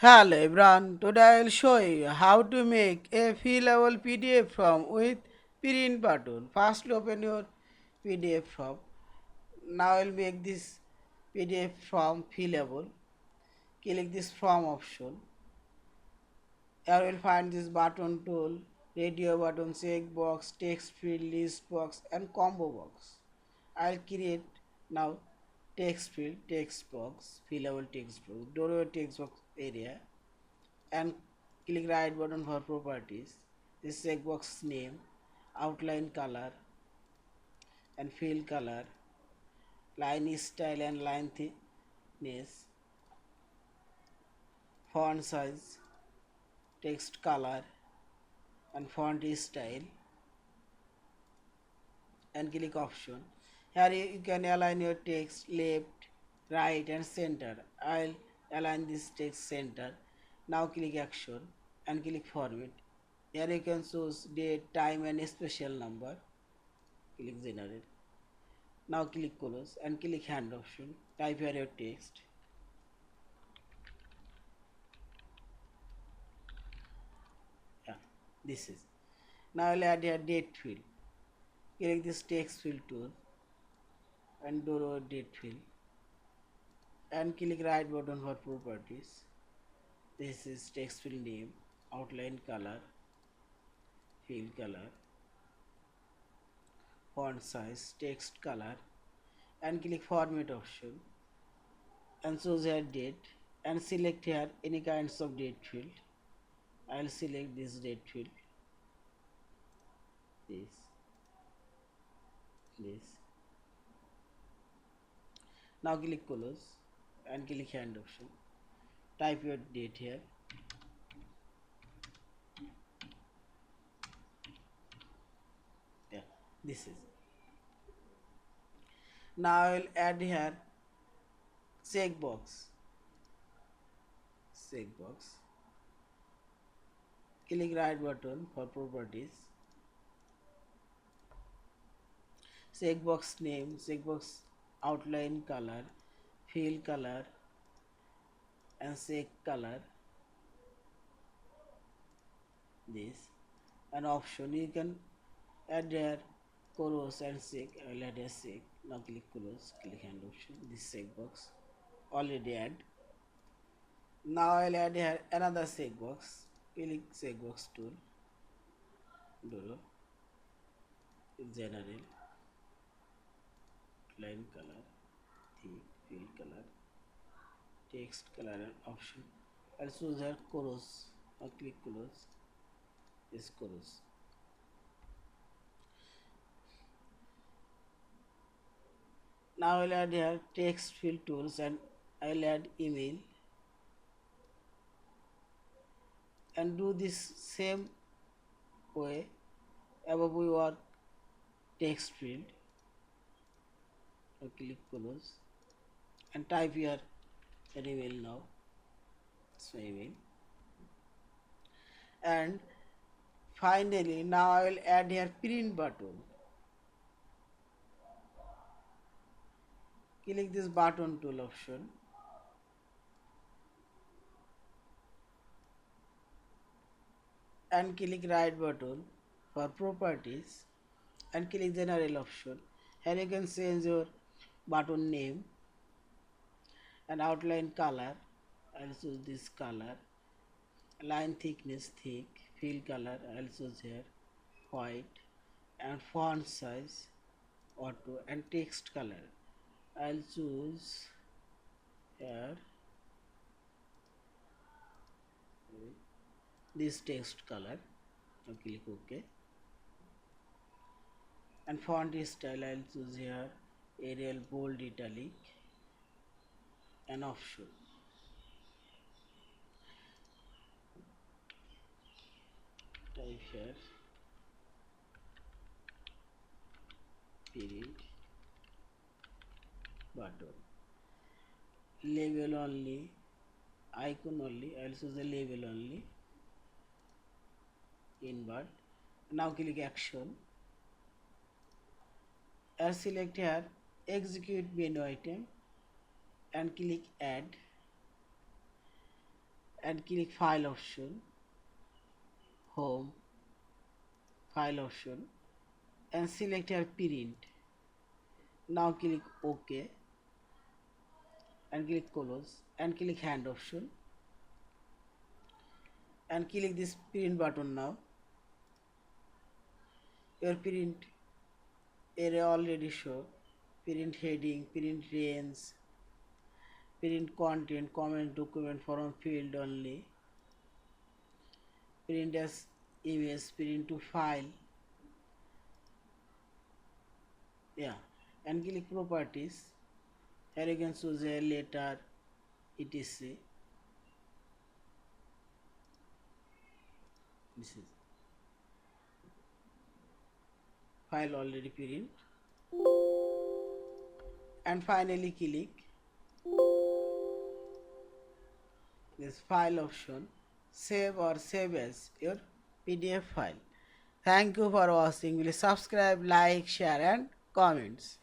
Hello everyone, today I will show you how to make a fillable PDF form with print button. First open your PDF form. Now I will make this PDF form fillable. Click this form option. Here you will find this button tool, radio button, checkbox, text field, list box and combo box. I will create now text field, text box, fillable text box, door text box area and click right button for properties. This checkbox name, outline color and fill color, line style and line thickness, font size, text color and font style and click option. Here you can align your text left, right and center. I'll align this text center. Now click action and click format. Here you can choose date, time and special number. Click generate. Now click close and click hand option. Type here your text. Yeah, this is. Now I'll add here date field. Click this text field tool and draw date field and click right button for properties. This is text field name, outline color, fill color, font size, text color and click format option and choose here date and select here any kinds of date field. I'll select this date field, this. Now click close and click hand option. Type your date here. Yeah, this is. Now I will add here checkbox. Checkbox. Click right button for properties. Checkbox name, checkbox outline color, fill color and check color. This an option you can add here close and check. I will add a check. Now click close, click hand option. This checkbox already add. Now I will add here another checkbox. Click checkbox tool, do general, line color, thick, fill color, text color and option. I'll choose here chorus. Now click close. This chorus. Now I'll add here text fill tools and I'll add email and do this same way above your text field. Now click close and type here an email now. So email. And finally now I will add here print button. Click this button tool option and click right button for properties and click general option. Here you can change your button name and outline color. I'll choose this color, line thickness thick, fill color I'll choose here white and font size auto and text color I'll choose here this text color. Now click OK and font style I'll choose here Arial, bold, italic and option. Type here print button, label only, icon only, I'll choose the label only, invert. Now click action and select here execute menu item and click add and click file option, home, file option, and select your print. Now click OK and click close and click hand option and click this print button. Now your print area already show print heading, print range, print content, comment, document, form field only, print as image, print to file, yeah, and click properties. Here you can choose a letter, etc. This is file already print, and finally click this file option, save or save as your PDF file. Thank you for watching. Please subscribe, like, share and comments.